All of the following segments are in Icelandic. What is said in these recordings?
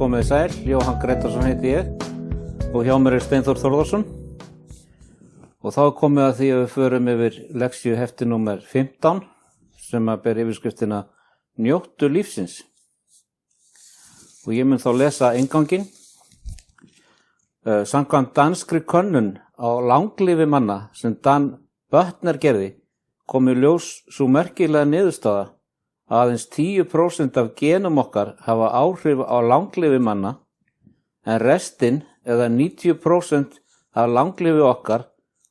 komið sæl, Jóhann Gretarsson heiti ég og hjá mér Steinþór Þórðarsson og þá komið að því að við förum yfir leksíu hefti númer 15 sem að ber yfirskriftina Njóttu lífsins og ég mun þá lesa innganginn. Samkvæmt danskri könnun á langlífi manna sem Dan Böttner gerði kom í ljós sú merkilega niðurstaða að aðeins 10% af genum okkar hafa áhrif á langlífi manna en restin eða 90% af langlífi okkar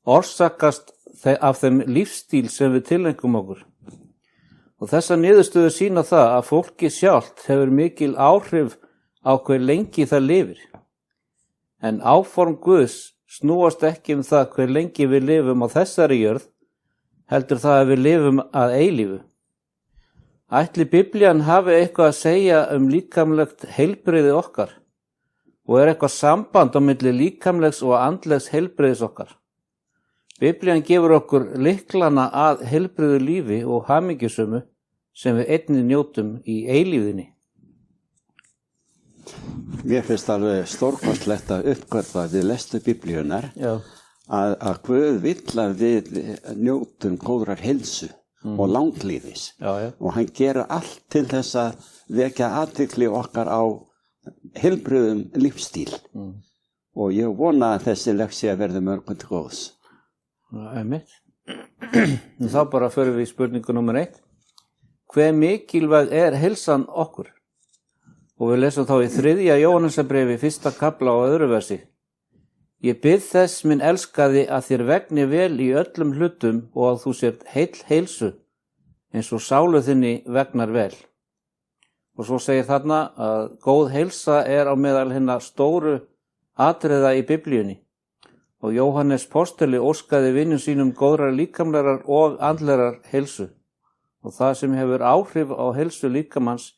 orsakast af þeim lífstíl sem við tilengum okkur. Og þessa niðurstöðu sýna það að fólki sjálft hefur mikil áhrif á hve lengi það lifir. En áform Guðs snúast ekki það hve lengi við lifum á þessari jörð, heldur það að við lifum að eilífu. Ætli Biblían hafi eitthvað að segja líkamlegt heilbrigði okkar og eitthvað samband á milli líkamlegs og andlegs heilbrigðis okkar. Biblían gefur okkur lyklana að heilbrigðu lífi og hamingjusömu sem við einnig njótum í eilífðinni. Mér finnst alveg stórkostlegt að uppgötva við lestu Biblíunar að Guð vill að við njótum góðrar heilsu og langlífis og hann gerir allt til þess að vekja athygli okkar á heilbrigðum lífstíl og ég vona að þessi leksía verði mörgum til góðs. Einmitt. Þá bara förum við í spurningu númer 1. Hve mikilvæg er heilsan okkur? Og við lesum þá í 3. Jóhannesarbréfi 1. kafla og 2. versi. Ég bið þess minn elskaði að þér vegni vel í öllum hlutum og að þú sért heill heilsu eins og sálu þinni vegnar vel. Og svo segir þarna að góð heilsa er á meðal hinna stóru atriða í Biblíunni og Jóhannes postuli óskaði vinum sínum góðrar líkamlegar og andlegar heilsu og það sem hefur áhrif á heilsu líkamanns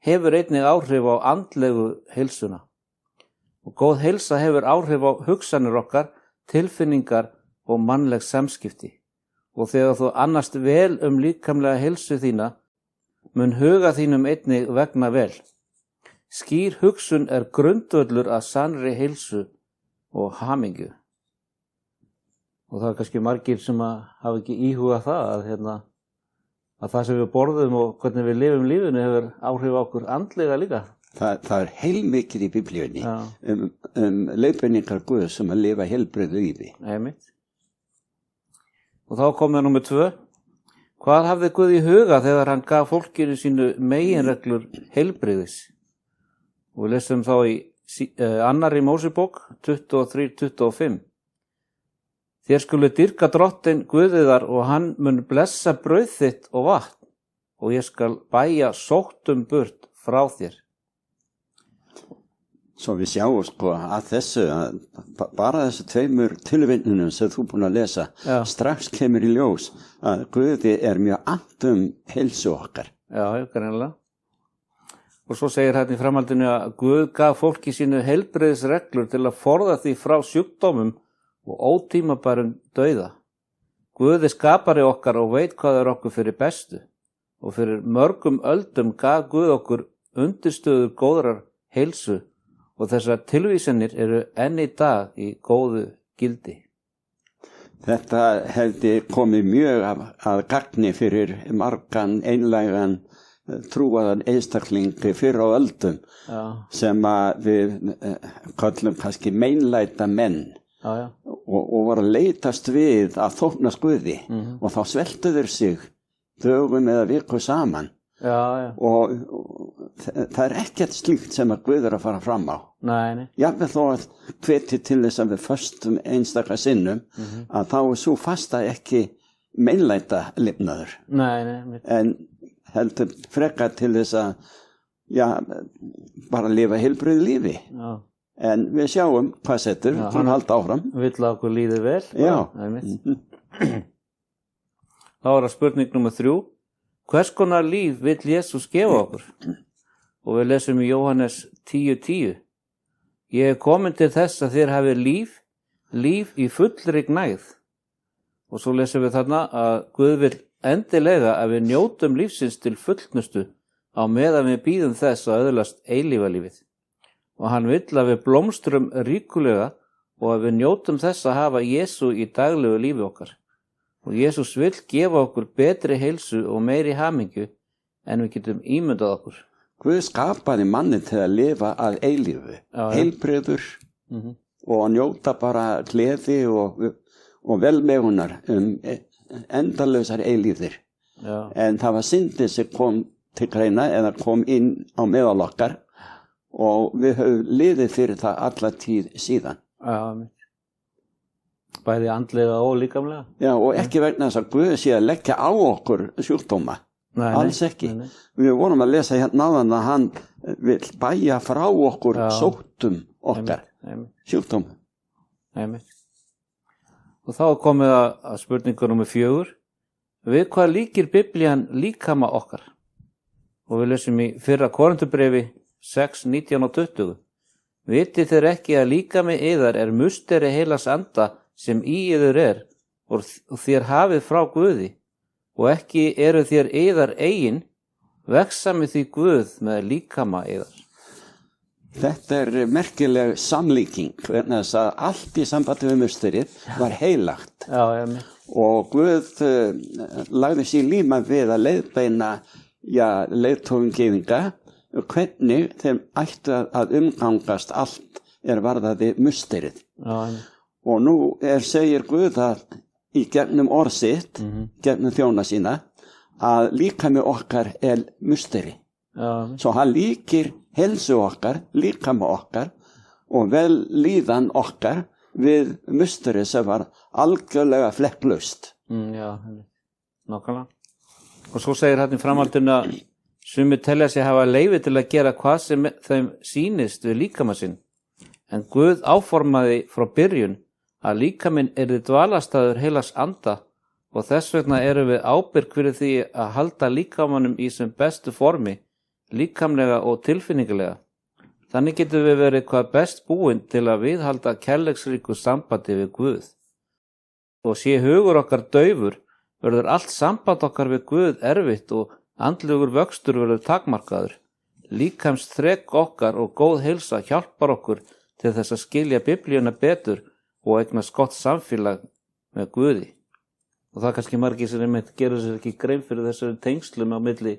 hefur einnig áhrif á andlegu heilsuna. Og góð heilsa hefur áhrif á hugsanir okkar, tilfinningar og mannleg samskipti. Og þegar þú annast vel líkamlega heilsu þína, mun huga þínum einnig vegna vel. Skýr hugsun er grundvöllur að sannri heilsu og hamingju. Og það er kannski margir sem hafa ekki íhugað það að það sem við borðum og hvernig við lifum lífinu hefur áhrif á okkur andlega líka. Það er heilmikið í Biblíunni leiðbeiningar Guðs að lifa heilbrigðu lífi. Einmitt. Og þá komið númer 2. Hvað hafði Guð í huga þegar hann gaf fólkinu sínu meginreglur heilbrigðis? Og við lesum þá í 2. Mósebók 23:25. Þér skulu dýrka Drottinn Guðiðar og hann mun blessa brauð þitt og vatn og ég skal bæja sóttum burt frá þér. Svo við sjáum að þessu, bara þessu 2 tilvinnunum sem þú búin að lesa, strax kemur í ljós að Guði er mjög annt heilsu okkar. Já, greinilega. Og svo segir hérna í framhaldinu að Guð gaf fólki sínu heilbrigðisreglur til að forða því frá sjúkdómum og ótímabærum dauða. Guð er skapari okkar og veit hvað er okkur fyrir bestu og fyrir mörgum öldum gaf Guð okkur undirstöður góðrar heilsu og þessar tilvísanir eru enn í dag í góðu gildi. Þetta hefði komið mjög að gagni fyrir margan einlægan trúaðan einstaklingi fyrir á öldum sem að við kallum kannski meinlæta menn og voru að leitast við að þóknast Guði og þá sveltu þeir sig dögum eða viku saman. Og það er ekkert slíkt sem að Guð er að fara fram á. Jafnvel þó að hveti til þess að við föstum einstaka sinnum að þá er svo fasta ekki meinlæta lifnaður. En heldur frekar til þess að bara lifa heilbrigðu lífi. En við sjáum hvað setur, hún halda áfram. Vill að okkur líði vel. Þá er það spurning númer 3. Hvers konar líf vill Jesús gefa okkur? Og við lesum í Jóhannes 10:10. Ég er komin til þess að þér hafi líf í fullri gnægð. Og svo lesum við þarna að Guð vill endilega að við njótum lífsins til fullnustu á meðan við bíðum þess að öðlast eilífa lífið. og hann vill að við blómstrum ríkulega og að við njótum þess að hafa Jesú í daglegu lífi okkar. Og Jesús vill gefa okkur betri heilsu og meiri hamingju en við getum ímyndað okkur. Guð skapaði manni til að lifa að eilífu, heilbrigður og að njóta bara gleði og velmegunar endalausar eilífðir. En það var syndin sem kom til greina eða kom inn á meðal okkar og við höfum liðið fyrir það alla tíð síðan. Bæði andlega og líkamlega. Já, og ekki vegna þess að Guð sé að leggja á okkur sjúkdóma. Alls ekki. Við vorum að lesa hérna áðan að hann vil bæja frá okkur sóttum okkar, sjúkdóma. Og þá er komið að spurningu númer 4. Við hvað líkir Biblían líkama okkar? Og við lesum í 1. Korinthubrefi 6, 19 og 20. Vitið þér ekki að líkami yðar er musteri heilags anda sem í yður er og þér hafið frá Guði og ekki eru þér yðar eigin, veksami því Guð með líkama yðar. Þetta er merkileg samlíking, vegna þess að allt í sambandi við musterið var heilagt. Og Guð lagði sér líma við að leiðbeina leiðtófumgyðinga hvernig þeim ættu að umgangast allt varðaði musterið. Og nú segir Guð að í gegnum orð sitt, gegnum þjóna sína, að líkami okkar er musteri. Svo hann líkir heilsu okkar, líkami okkar og vel líðan okkar við musteri sem var algjörlega flekklaust. Nákvæmlega. Og svo segir hann í framhaldinu að sumir telja sig hafa leyfi til að gera hvað sem þeim sýnist við líkama sinn. En Guð áformaði frá byrjun að líkaminn yrði dvalarstaður heilags anda og þess vegna erum við ábyrg fyrir því að halda líkamanum í sem bestu formi, líkamlega og tilfinningilega. Þannig getum við verið hvað best búin til að viðhalda kærleiksríku sambandi við Guð. Og sé hugur okkar daufur, verður allt samband okkar við Guð erfitt og andlegur vöxtur verður takmarkaður. Líkamst þrek okkar og góð heilsa hjálpar okkur til þess að skilja Biblíuna betur og eignast gott samfélag með Guði. Og það kannski margir sem gerur sér ekki grein fyrir þessari tengslum á milli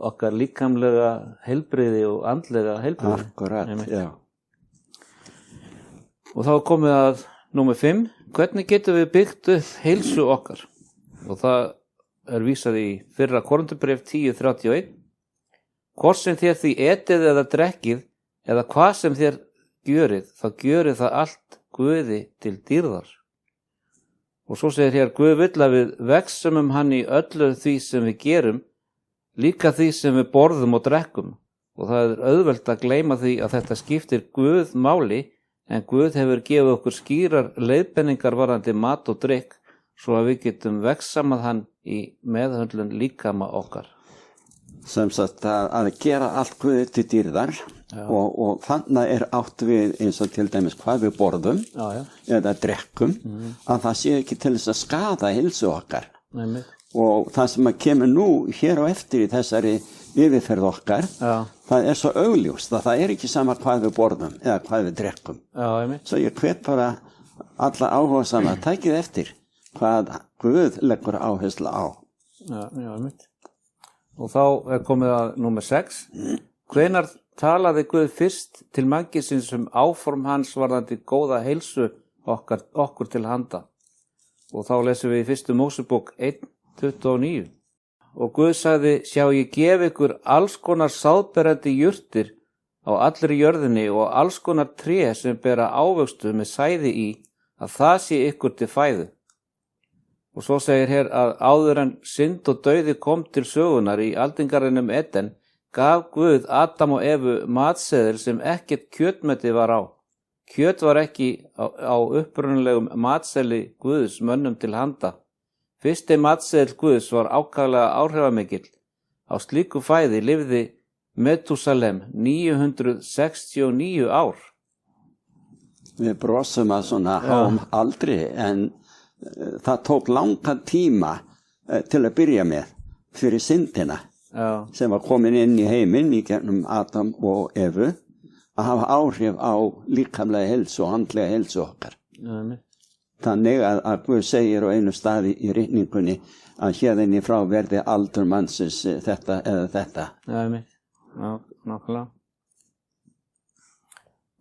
okkar líkamlega heilbrigði og andlega heilbrigði. Akkurat, já. Og þá komið að númer 5. Hvernig getum við byggt upp heilsu okkar? Og það er vísað í 1. Korinthubréf 10:31. Hvort sem þér því etið eða drekkið eða hvað sem þér gjörið, þá gjörið það allt Guði til dýrðar. Og svo segir hér, Guð vill að við veksum hann í öllu því sem við gerum, líka því sem við borðum og drekkum. Og það er auðvelt að gleyma því að þetta skiptir Guð máli, en Guð hefur gefið okkur skýrar leiðbenningar varðandi mat og drykk, svo að við getum veksamað hann í meðhöndlun líkama okkar. Sem sagt að gera allt Guði til dýrðar. Og þannig átt við eins og til dæmis hvað við borðum eða drekkum að það sé ekki til þess að skada heilsu okkar. Og það sem að kemur nú hér á eftir í þessari yfirferð okkar, það er svo augljóst að það er ekki sama hvað við borðum eða hvað við drekkum. Svo ég hvet bara alla áhugasama að tækið eftir hvað Guð leggur áherslu á. Og þá er komið að númer 6. Hvenær talaði Guð fyrst til mannkynsins áform hans varðandi góða heilsu okkur til handa? Og þá lesum við í 1. Mósebók 1:29. Og Guð sagði, sjá ég gef ykkur alls konar sáðberandi jurtir á allri jörðinni og alls konar tré sem bera ávöxtu með sæði í, að það sé ykkur til fæðu. Og svo segir hér að áður en synd og dauði kom til sögunar í aldingarðinum Eden, gaf Guð Adam og Evu matseðil sem ekkert kjötmeti var á. Kjöt var ekki á upprunalegum matseðli Guðs mönnum til handa. Fyrsti matseðil Guðs var ákaflega áhrifamikill. Á slíku fæði lifði Metúsalem 969 ár. Við brosum að svona háum aldri, en það tók langan tíma til að byrja með fyrir syndina sem var komin inn í heiminn í gegnum Adam og Evu, að hafa áhrif á líkamlega heilsu og andlega heilsu okkar. Þannig að Guð segir á einu staði í ritningunni að hérðinni frá verði aldur mannsins þetta eða þetta. Nákvæmlega.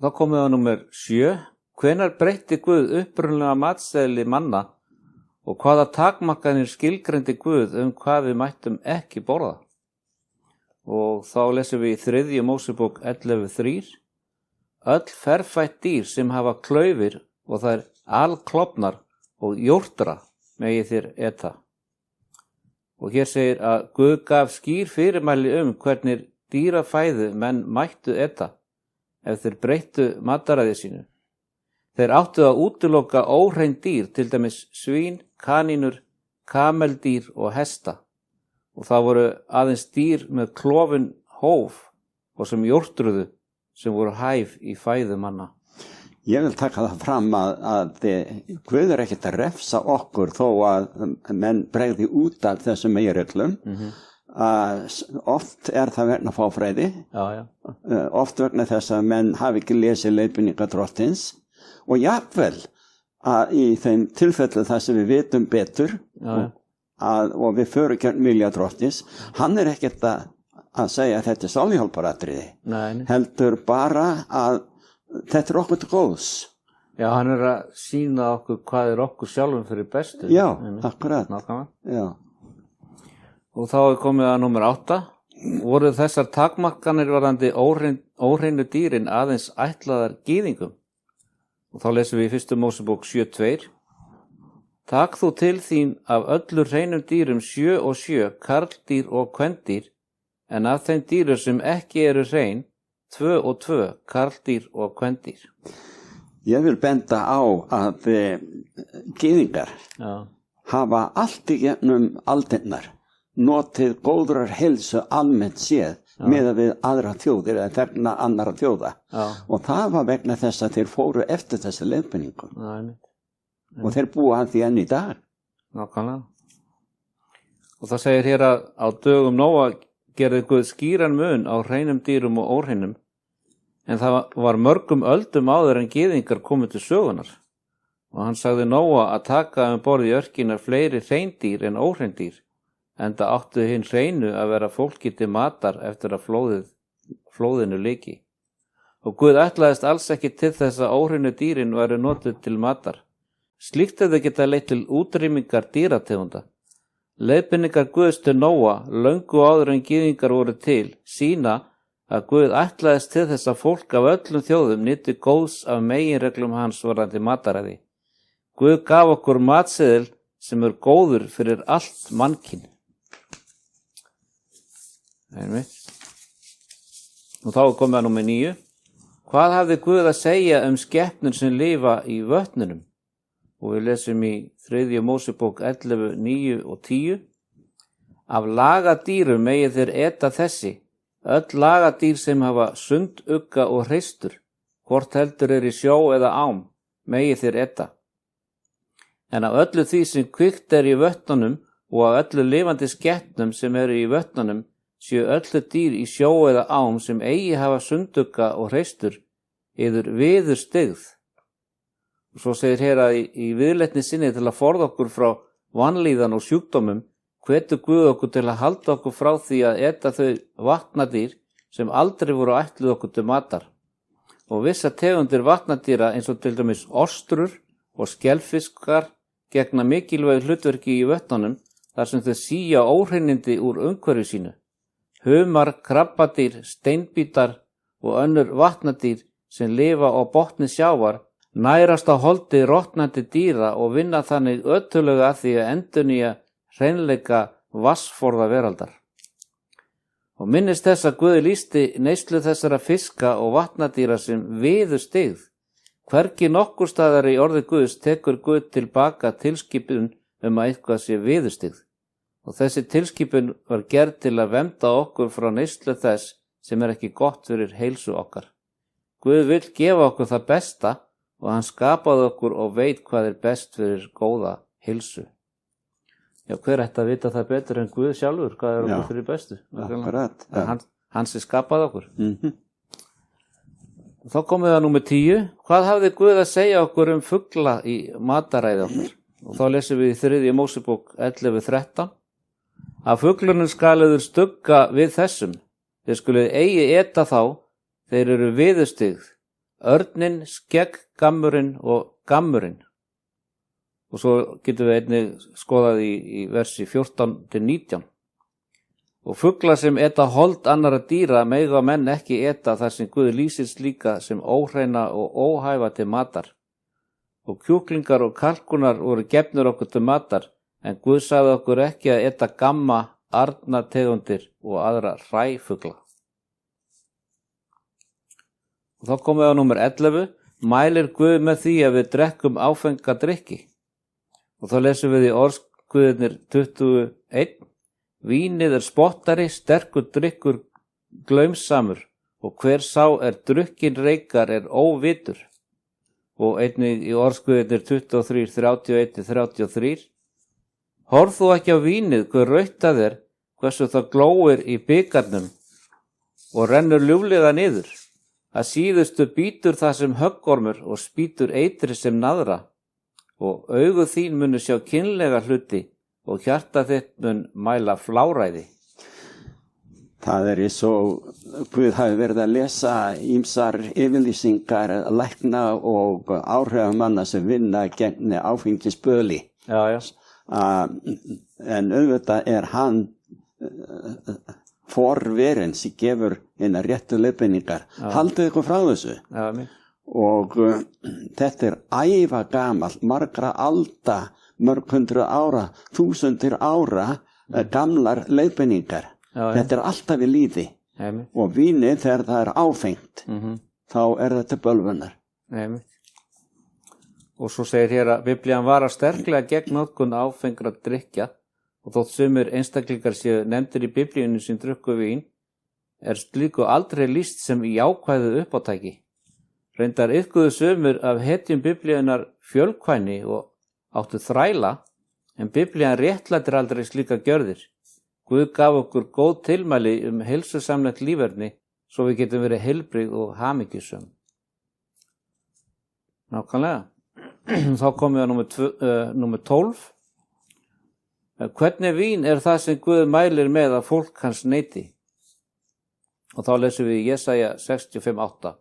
Þá komum við á númer 7. Hvenær breytti Guð upprunalega matseðli manna og hvaða takmarkanir skilgreindi Guð hvað við mættum ekki borða? Og þá lesum við í 3. Mósebók 11:3. Öll ferfætt dýr sem hafa klaufir og þær alklofnar og jórtra megi þér eta. Og hér segir að Guð gaf skýr fyrirmæli hvernig dýrafæðu menn mættu eta ef þeir breyttu mataræði sínu. Þeir áttu að útiloka óhrein dýr, til dæmis svín, kanínur, kameldýr og hesta. Og það voru aðeins dýr með klofin hóf og sem jórtruðu sem voru hæf í fæðu manna. Ég vil taka það fram að Guð ekkert að refsa okkur þó að menn bregði út af þessum meginreglum. Oft það vegna fáfræði, oft vegna þess að menn hafi ekki lesið leiðbeiningar Drottins og jafnvel að í þeim tilfellu þar sem við vitum betur og við förum gegn vilja Drottins, hann ekkert að segja að þetta sálihjálparatriði, heldur bara að þetta okkur til góðs. Já, hann að sýna okkur hvað okkur sjálfum fyrir bestu. Já, akkurat. Já. Og þá komið að númer 8. Voru þessar takmarkanir varðandi óhreinu dýrin aðeins ætlaðar gyðingum? Og þá lesum við í 1. Mósebók 7:2. Takk þú til þín af öllu hreinum dýrum 7 og 7, karldýr og kvendýr, en af þeim dýrum sem ekki eru hrein, 2 og 2, karldýr og kvendýr. Ég vil benda á að gyðingar hafa allt í gegnum aldirnar notið góðrar heilsu almennt séð meðan við aðra þjóðir eða þegna annara þjóða. Og það var vegna þess að þeir fóru eftir þessi leiðbeiningum. Og þeir búa að því enn í dag. Nákvæmlega. Og það segir hér að á dögum Nóa gerði Guð skýran mun á hreinum dýrum og óhreinum, en það var mörgum öldum áður en gyðingar komu til sögunar. Og hann sagði Nóa að taka borð í örkina fleiri hreindýr en óhreindýr, enda áttu hinn hreinu að vera fólki til matar eftir að flóðinu lyki. Og Guð ætlaðist alls ekki til þess að óhreinu dýrin væru notuð til matar. Slíkt hefði geta leitt til útrýmingar dýrategunda. Leiðbeiningar Guðs til Nóa, löngu áður en gyðingar voru til, sýna að Guð ætlaðist til þess að fólk af öllum þjóðum nyti góðs af meginreglum hans varðandi mataræði. Guð gaf okkur matseðil sem góður fyrir allt mannkyn. Og þá komið að númer 9. Hvað hafði Guð að segja skepnur sem lifa í vötnunum? Og við lesum í 3. Mósebók 11, 9 og 10. Af lagadýrum megi þeir eta þessi, öll lagadýr sem hafa sundugga og hreistur, hvort heldur í sjó eða ám, megi þeir eta. En af öllu því sem kvikt í vötnunum og af öllu lifandi skepnum sem í vötnunum, séu öllu dýr í sjó eða ám sem eigi hafa sundugga og hreistur, yður viður styggð. Og svo segir hér að í viðleitni sinni til að forða okkur frá vanlíðan og sjúkdómum, hvetur Guð okkur til að halda okkur frá því að eta þau vatnadýr sem aldrei voru ætluð okkur til matar. Og vissa tegundir vatnadýra eins og til dæmis ostrur og skelfiskar gegna mikilvægu hlutverki í vötnunum þar sem þau sía óhreinindi úr umhverfi sínu. Humar, krabbadýr, steinbítar og önnur vatnadýr sem lifa á botni sjávar nærast á holdi rotnandi dýra og vinna þannig öttulega að því að endurnýja hreinleika vatnsforða veraldar. Og minnist þess að Guð lýsti neyslu þessara fiska og vatnadýra sem viður styggð. Hvergi nokkur staðar í orði Guðs tekur Guð tilbaka tilskipun að eitthvað sé viður styggð. Og þessi tilskipun var gerð til að vernda okkur frá neyslu þess sem ekki gott fyrir heilsu okkar. Guð vill gefa okkur það besta og hann skapaði okkur og veit hvað best fyrir góða heilsu. Já, hver ætti að vita það betur en Guð sjálfur, hvað okkur fyrir bestu? Akkurat. Hann sem skapaði okkur. Þá komum við að númer 10. Hvað hafði Guð að segja okkur fugla í mataræði okkar? Og þá lesum við í 3. Mósebók 11:13. Af fuglunum skaliður stugga við þessum. Þeir skuluð eigi eta þá, þeir eru viðustigð. Örnin, skegggammurinn og gammurinn. Og svo getum við einnig skoðað í versi 14-19. Og fugla sem eta hold annara dýra mega menn ekki eta þar sem Guð lýsir slíka sem óhreina og óhæfa til matar. Og kjúklingar og kalkunar voru gefnir okkur til matar, en Guð sagði okkur ekki að eta gamma, arnategundir og aðra hræfugla. Og þá komum við á númer 11. Mælir Guð með því að við drekkum áfenga drykki. Og þá lesum við í orðsguðirnir 21. Vínið spottari, sterkur drykkur glaumsamur, og hver sá drukkin reykar óvitur. Og einnig í orðsguðirnir 23, 31-33. Horf þú ekki á vínið, hver rautt það hversu það glóir í bikarnum og rennur ljúflega niður. Að síðustu bítur það sem höggormur og spýtur eitri sem naðra. Og augu þín munu sjá kynlega hluti og hjarta þitt mun mæla fláræði. Það eins og Guð hafi verið að lesa ýmsar yfirlýsingar lækna og áhrifamanna sem vinna gegn áfengisböli. Já. En auðvitað hann forverinn sem gefur eina réttu leiðbeiningar. Haldið ykkur frá þessu. Já, mér. Og þetta æva gamalt, margra alda, mörg hundru ára, þúsundir ára, gamlar leiðbeiningar. Þetta alltaf við lýði. Og vínið þegar það áfengt, þá þetta bölvunar. Og svo segir hér að Biblían varar sterklega gegn notkun áfengra drykkja, og þótt sumir einstaklingar séu nefndir í Biblíunni sem drukku vín, slíku aldrei lýst sem jákvæðu uppátæki. Reyndar iðkuðu sumir af hetjum Biblíunar fjölkvæni og áttu þræla, en Biblían réttlætir aldrei slíka gjörðir. Guð gaf okkur góð tilmæli heilsusamlegt líferni, svo við getum verið heilbrigð og hamingjusöm. Nákvæmlega. Þá komum við á númer 12. Hvernig vín það sem Guð mælir með að fólk hans neyti? Og þá lesum við í Jesaja 65:8.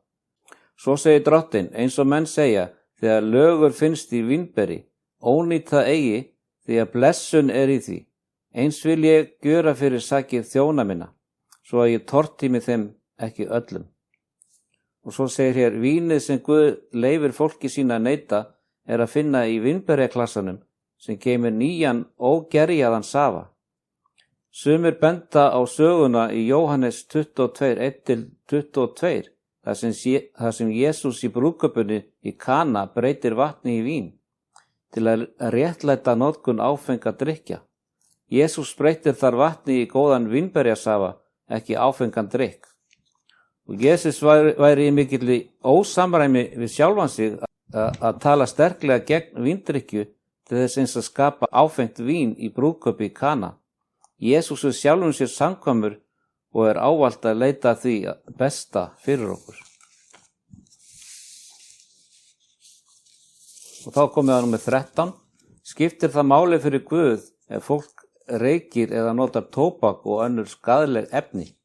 Svo segir Drottinn, eins og menn segja, þegar lögur finnst í vínberi, ónýtt það eigi, því að blessun í því. Eins vil ég gjöra fyrir sakir þjóna minna, svo að ég tortími þeim ekki öllum. Og svo segir hér, vínið sem Guð leyfir fólki sína að neyta að finna í vínberjaklassanum, sem geymir nýjan ógerjaðan safa. Sumir benda á söguna í Jóhannes 22:1-22, þar sem Jesús í brúðkaupinu í Kana breytir vatni í vín, til að réttlæta notkun áfenga drykkja. Jesús breytir þar vatni í góðan vínberjasafa, ekki áfengan drykk. Og Jesús væri í mikilli ósamræmi við sjálfan sig að tala sterklega gegn víndrykkju til þess eins að skapa áfengt vín í brúðkaupi í Kana. Jesús sjálfum sér samkvæmur og ávallt að leita því besta fyrir okkur. Og þá komum við að númer 13. Skiptir það máli fyrir Guð ef fólk reykir eða notar tóbak og önnur skaðleg efni?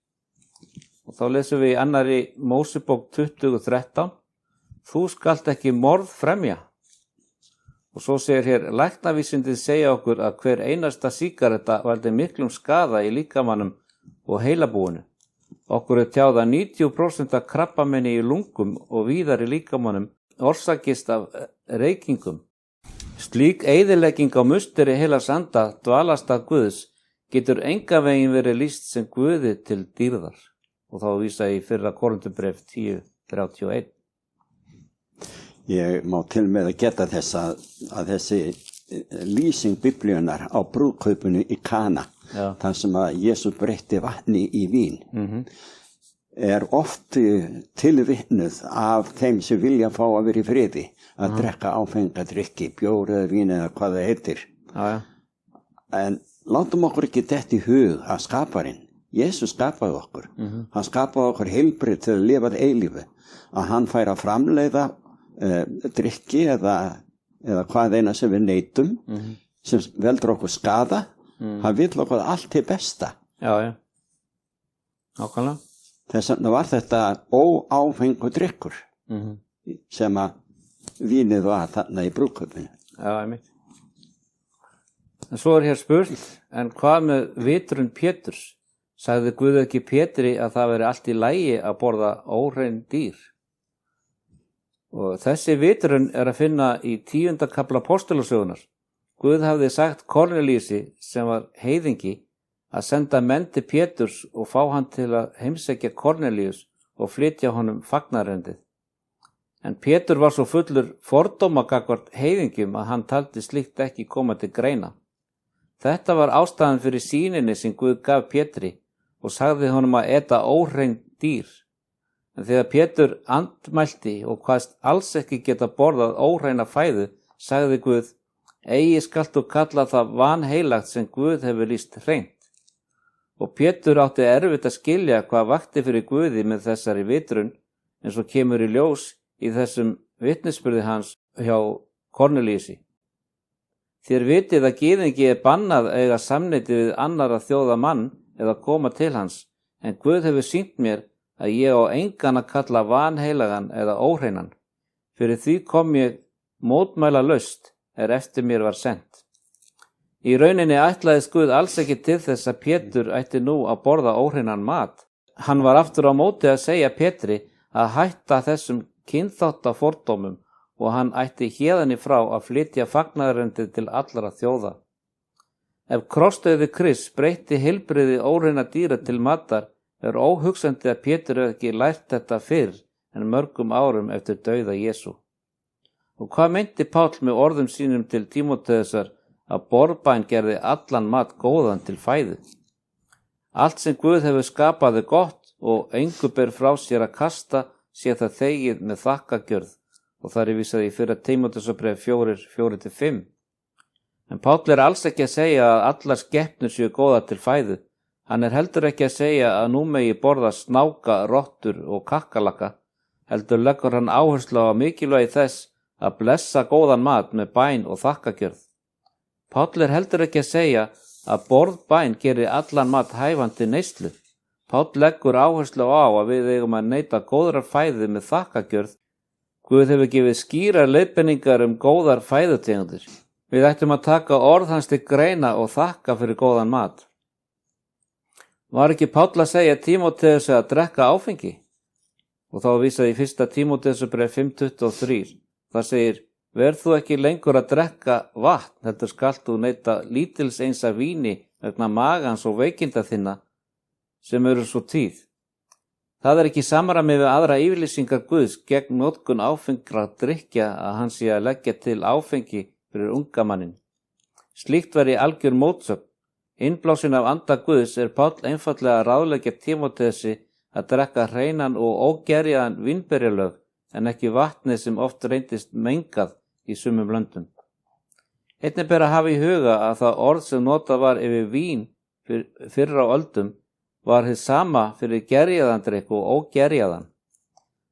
Og þá lesum við í 2. Mósebók 20:13. Þú skalt ekki morð fremja. Og svo segir hér, læknavísindin segja okkur að hver einasta sígaretta valdi miklum skaða í líkamannum og heilabúinu. Okkur tjáð að 90% af krabbamenni í lungum og víðar í líkamannum orsakist af reykingum. Slík eyðilegging á musteri heilags anda, dvalasta Guðs, getur engan veginn verið lýst sem Guði til dýrðar. Og þá vísa í 1. Korinthubréf 10:31. Ég má til með að geta þess að þessi lýsing Biblíunar á brúðkaupinu í Kana, þar sem að Jesús breytti vatni í vín, oft tilvitnuð af þeim sem vilja fá að vera í friði, að drekka áfenga drykki, bjór eða vín eða hvað það heitir. En látum okkur ekki detta í hug að skaparinn, Jesus skapaði okkur. Hann skapaði okkur heilbrigð til að lifa eilífi. Að hann fær að framleiða drykki eða hvað eina sem við neytum, sem veldur okkur skada. Hann vill okkur allt til besta. Já. Nákvæmlega. Þess vegna var þetta óáfengur drykkur sem að vínið var þarna í brúðkaupinu. Já, einmitt. En svo hér spurt, en hvað með vitrun Péturs? Sagði Guð ekki Pétri að það veri allt í lagi að borða óhrein dýr? Og þessi vitrun að finna í 10. kafla Apostolasögunnar. Guð hafði sagt Kornelíusi, sem var heiðingi, að senda menn til Péturs og fá hann til að heimsækja Kornelíus og flytja honum fagnaðarerindið. En Pétur var svo fullur fordóma gagnvart heiðingjum að hann taldi slíkt ekki koma til greina. Þetta var ástæðan fyrir sýninni sem Guð gaf Pétri og sagði honum að eta óhrein dýr. En þegar Pétur andmælti og hvaðst alls ekki geta borðað óhreina fæðu, sagði Guð: eigi skalt þú kalla það vanheilagt sem Guð hefur lýst hreint. Og Pétur átti erfitt að skilja hvað vakti fyrir Guði með þessari vitrun, eins og kemur í ljós í þessum vitnisburði hans hjá Kornelíusi. Þér vitið að gyðingi bannað eiga samneyti við annara þjóða mann eða koma til hans, en Guð hefur sýnt mér að ég á engan að kalla vanheilagan eða óhreinan. Fyrir því kom ég mótmæla laust eftir mér var sent. Í rauninni ætlaðist Guð alls ekki til þess að Pétur ætti nú að borða óhreinan mat. Hann var aftur á móti að segja Pétri að hætta þessum kynþáttafordómum og hann ætti héðan í frá að flytja fagnaðarerindið til allra þjóða. Ef krossdauði Krists breytti heilbrigði óhreina dýra til matar, óhugsandi að Pétur hefði ekki lært þetta fyrr en mörgum árum eftir dauða Jesú. Og hvað meinti Páll með orðum sínum til Tímóteusar að borðbæn gerði allan mat góðan til fæðu? Allt sem Guð hefur skapað er gott og engu ber frá sér að kasta, sé það þegið með þakkagjörð, og það er vísað í 1. Tímóteusarbréf 4:4-5. En Páll er alls ekki að segja að allar skepnur séu góða til fæðu. Hann er heldur ekki að segja að nú megi borða snáka, rottur og kakkalakka, heldur leggur hann áherslu á mikilvægi þess að blessa góðan mat með bæn og þakkagjörð. Páll er heldur ekki að segja að borðbæn gerir allan mat hæfandi neyslu. Páll leggur áherslu á að við eigum að neyta góðrar fæðu með þakkagjörð. Guð hefur gefið skýrar leiðbeiningar góðar fæðutegundir. Við ættum að taka orð hans til greina og þakka fyrir góðan mat. Var ekki Páll að segja Tímóteusi að drekka áfengi? Og þá vísaði í 1. Tímóteusarbréf 5:23. Það segir: verð þú ekki lengur að drekka vatn, heldur skalt þú neyta lítils eins af víni vegna magans og veikinda þinna sem eru svo tíð. Það er ekki samræmi við aðra yfirlýsingar Guðs gegn notkun áfengra drykkja að hann sé að leggja til áfengi fyrir unga mannin. Slíkt væri algjör mótsögn. Innblásin af anda Guðs er Páll einfaldlega að ráðleggja Tímóteusi að drekka hreinan og ógerjaðan vínberjalög en ekki vatnið sem oft reyndist mengað í sumum löndum. Einnig ber að hafa í huga að það orð sem notað var yfir vín fyrr á öldum var hið sama fyrir gerjaðandrykk og ógerjaðan.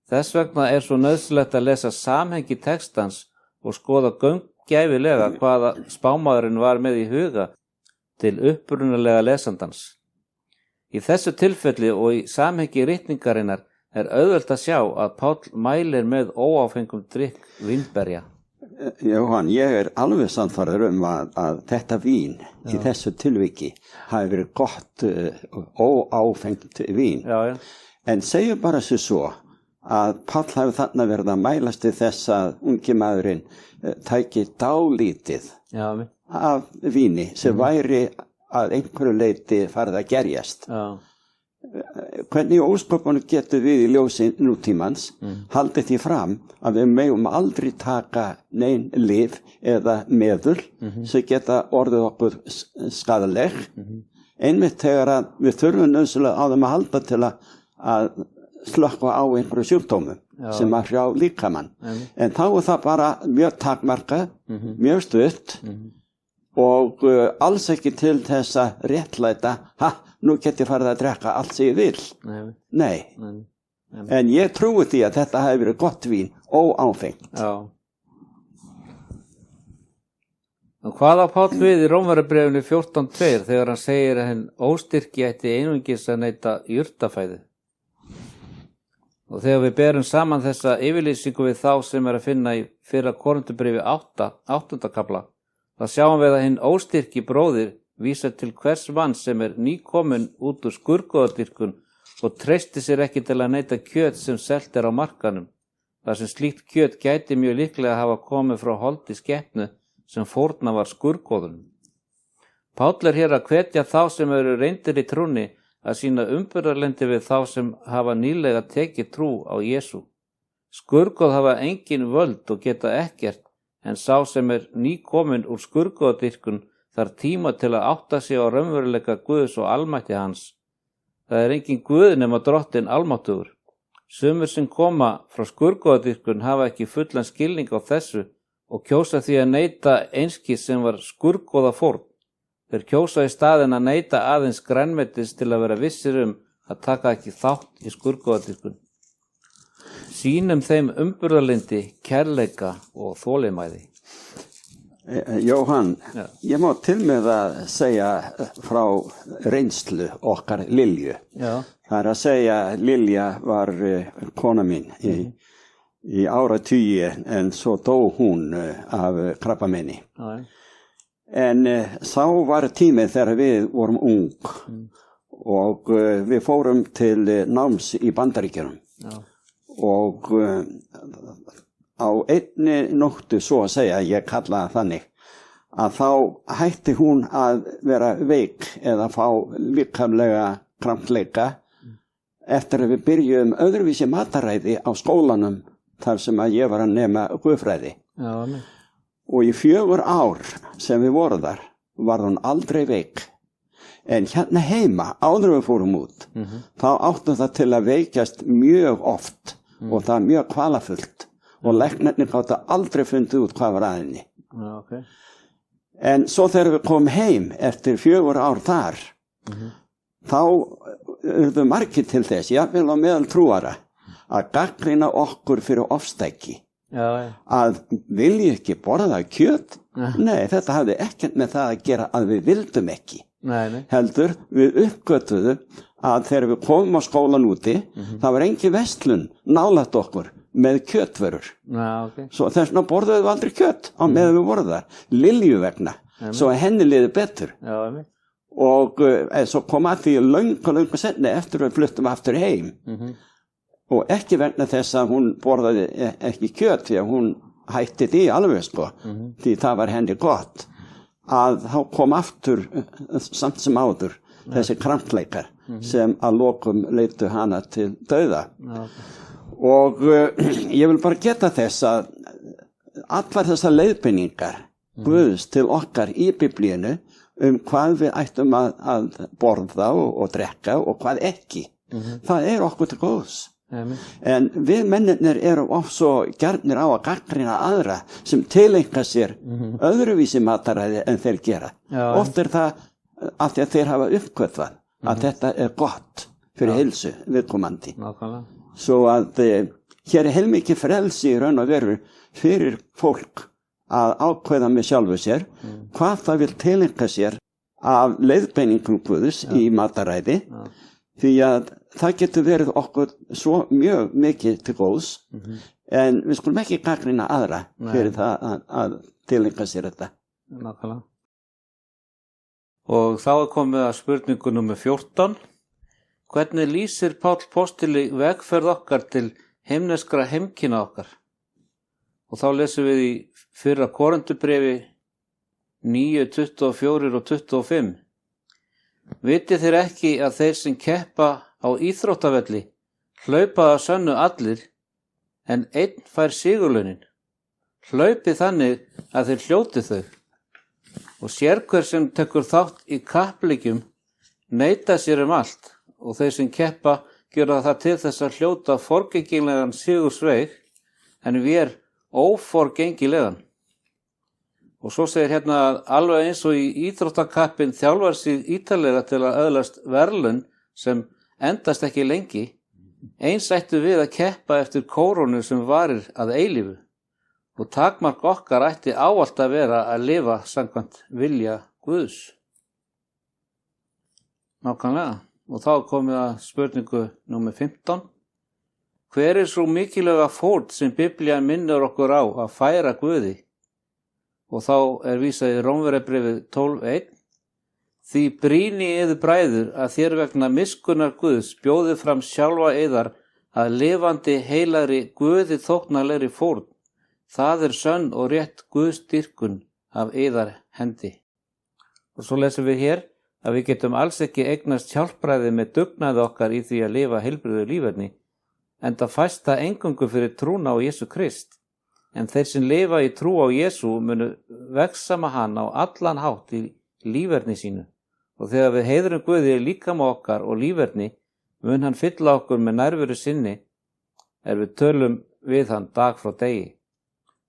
Þess vegna er svo nauðsynlegt að lesa samhengi textans og skoða gaumgæfilega hvaða spámaðurinn var með í huga til upprunalega lesandans. Í þessu tilfelli og í samhengi ritningarinnar er auðvelt að sjá að Páll mælir með óáfengum drykk vínberja. Jóhann, ég er alveg sannfærður að þetta vín í þessu tilviki hafi verið gott óáfengt vín. Já. En segjum bara sér svo að Páll hafi þarna verið að mælast til þess að ungi maðurinn tæki dálítið af víni sem væri að einhverju leyti farið að gerjast. Já. Hvernig ósköpunum getur við í ljósi nútímans haldið því fram að við megum aldrei taka nein lyf eða meðul sem geta orðið okkur skaðaleg, einmitt þegar að við þurfum nauðsynlega á þeim að halda til að slökkva á einhverju sjúkdómum sem að hrjá líkamann. En þá er það bara mjög takmarkað, mjög stutt og alls ekki til þess að réttlæta, nú get ég farið að drekka allt sem ég vil. Nei. En ég trúi því að þetta hafi verið gott vín, óáfengt. Já. Og hvað á Páll við í Rómverjabréfinu 14:2 þegar hann segir að hinn óstyrki ætti einungis að neyta jurtafæði? Og þegar við berum saman þessa yfirlýsingu við þá sem að finna í fyrra Korinthubréfi 8. kafla, þá sjáum við að hinn óstyrki bróðir vísar til hvers mann sem nýkominn út úr skurðgoðadýrkun og treysti sér ekki til að neyta kjöt sem selt á markanum, þar sem slíkt kjöt gæti mjög líklega að hafa komið frá holdi skepnu sem fórna var skurðgoðunum. Páll hér að hvetja þá sem reyndir í trúnni að sýna umburðarlyndi við þá sem hafa nýlega tekið trú á Jesú. Skurðgoð hafa engin völd og geta ekkert, en sá sem nýkominn úr skurðgoðadýrkun þarf tíma til að átta sig á raunveruleika Guðs og almætti hans. Það engin Guð nema Drottinn almáttugur. Sumir sem koma frá skurðgoðadýrkun hafa ekki fullan skilning á þessu og kjósa því að neyta einskis sem var skurðgoða fórn. Þeir kjósa í staðinn að neyta aðeins grænmetis til að vera vissir að taka ekki þátt í skurðgoðadýrkun. Sýnum þeim umburðarlyndi, kærleika og þolinmæði. Jóhann, ég má til með að segja frá reynslu okkar Lilju. Já. Það að segja Lilja var kona mín í áratugi en svo dó hún af krabbameini. En sá var tíminn þegar við vorum ung og við fórum til náms í Bandaríkjunum. Og á einni nóttu svo að segja, ég kalla það þannig, að þá hætti hún að vera veik eða fá líkamlega krampleika eftir að við byrjuðum öðruvísi mataræði á skólanum þar sem að ég var að nema guðfræði. Og í 4 ár sem við vorum þar var hún aldrei veik. En hérna heima, áður við fórum út, þá áttu það til að veikjast mjög oft og það mjög kvalafullt og læknarnir gátu aldrei fundið út hvað var að henni. En svo þegar við komum heim eftir 4 ár þar, þá urðu margir til þess, jafnvel á meðal trúara, að gagnrýna okkur fyrir ofstæki. Að vilja ekki borða kjöt? Nei, þetta hafði ekkert með það að gera að við vildum ekki. Heldur, við uppgötuðu að þegar við komum á skólan úti, það var engin verslun nálægt okkur með kjötvörur. Svo þess vegna borðuðu við aldrei kjöt á meðan við vorum þar, Lilju vegna, svo að henni liði betur. Og svo kom að því löngu senni eftir við fluttum aftur heim. Og ekki vegna þess að hún borðaði ekki kjöt því að hún hætti því alveg því það var henni gott. Að þá kom aftur samt sem áður þessi krampleikar sem að lokum leiddu hana til dauða. Og ég vil bara geta þess að allar þessar leiðbeiningar Guðs til okkar í Biblíinu hvað við ættum að borða og drekka og hvað ekki, það okkur til góðs. En við mennirnir erum oft svo gjarnir á að gagnrýna aðra sem tileinka sér öðruvísi mataræði en þeir gera. Oft það af því að þeir hafa uppgötvað að þetta gott fyrir heilsu viðkomandi. Svo að hér heilmikið frelsi í raun og veru fyrir fólk að ákveða með sjálfu sér hvað það vil tileinka sér af leiðbeiningum Guðs í mataræði. Því að það getur verið okkur svo mjög mikið til góðs, en við skulum ekki gagnrýna aðra fyrir það að tileinka sér þetta. Nákvæmlega. Og þá komið að spurningu númer 14. Hvernig lýsir Páll postuli vegferð okkar til himneskra heimkynna okkar? Og þá lesum við í fyrra Korinthubréfi 9:24 og 25. Vitið þeir ekki að þeir sem keppa á íþróttavelli hlaupa að sönnu allir, en einn fær sigurlaunin. Hlaupið þannig að þeir hljóti þau. Og sérhver sem tekur þátt í kappleikjum neita sér allt, og þeir sem keppa gera það til þess að hljóta forgengilegan sigursveig, en við óforgengilegan. Og svo segir hérna að alveg eins og í íþróttakappin þjálfar sig ítalega til að öðlast verðlaun sem endast ekki lengi, eins ættu við að keppa eftir kórónu sem varir að eilífu. Og takmark okkar ætti ávallt að vera að lifa samkvæmt vilja Guðs. Nákvæmlega. Og þá komið að spurningu númer 15. Hver svo mikilvæga fórn sem Biblían minnir okkur á að færa Guði? Og þá vísað í Rómverjabréfið 12:1. Því brýni yður bræður að þér vegna miskunnar Guðs bjóði fram sjálfa yðar að lifandi heilagri Guði þóknanlegri fórn. Það sönn og rétt Guðsdýrkun af yðar hendi. Og svo lesum við hér að við getum alls ekki eignast hjálpræði með dugnaði okkar í því að lifa heilbrigðu líferni, enda fæst það eingöngu fyrir trúna á Jesú Krist. En þeir sem lifa í trú á Jesú munu vegsama hann á allan hátt í líferni sínu. Og þegar við heiðrum Guði líkama okkar og líferni, mun hann fylla okkur með nærveru sinni við tölum við hann dag frá degi.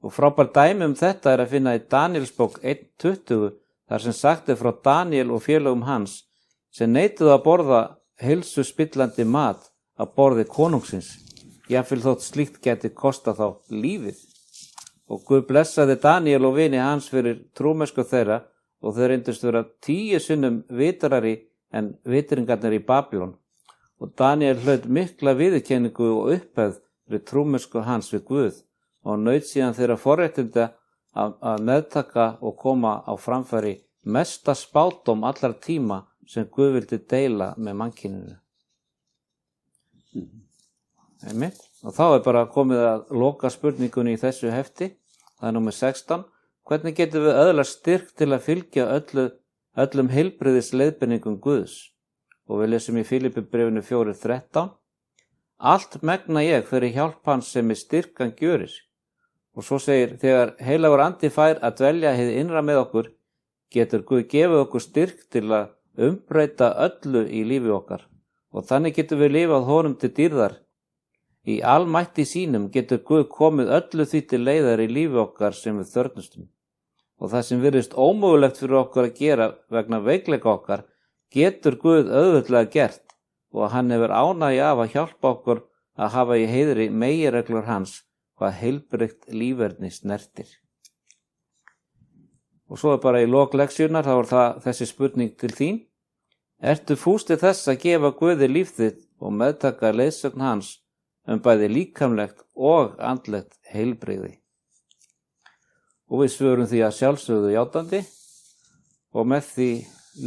Og frábær dæmi þetta að finna í Daníelsbók 1:20, þar sem sagt frá Daníel og félögum hans, sem neituðu að borða heilsuspillandi mat að borði konungsins. Jafnvel þótt slíkt geti kostað þá lífið. Og Guð blessaði Daníel og vini hans fyrir trúmennsku þeirra og þeir reyndust vera 10 sinnum vitrari en vitringarnir í Babylon. Og Daníel hlaut mikla viðurkenningu og upphefð fyrir trúmennsku hans við Guð og naut síðan þeirra forréttinda að meðtaka og koma á framfæri mesta spádóm allar tíma sem Guð vildi deila með mannkyninu. Einmitt. Og þá bara komið að loka spurningunni í þessu hefti. Það númer 16. Hvernig getum við öðlast styrk til að fylgja öllum heilbrigðis leiðbeiningum Guðs? Og við lesum í Filippibréfinu 4:13. Allt megna ég fyrir hjálp hans sem styrkan gjörir. Og svo segir, þegar heilagur andi fær að dvelja hið innra með okkur, getur Guð gefið okkur styrk til að umbreyta öllu í lífi okkar. Og þannig getum við lifað honum til dýrðar. Í almætti sínum getur Guð komið öllu því til leiðar í lífi okkar sem við þörfnustum. Og það sem virðist ómögulegt fyrir okkur að gera vegna veikleika okkar, getur Guð auðveldlega gert og hann hefur ánægju af að hjálpa okkur að hafa í heiðri meginreglur hans hvað heilbrigt líferni snertir. Og svo bara í lok leksíunnar, þá það þessi spurning til þín. Ertu fús til þess að gefa Guði líf þitt og meðtaka leiðsögn hans bæði líkamlegt og andlegt heilbrigði? Og við svörum því að sjálfsögðu játandi og með því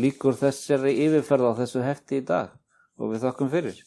lýkur þessari yfirferð á þessu hefti í dag og við þökkum fyrir.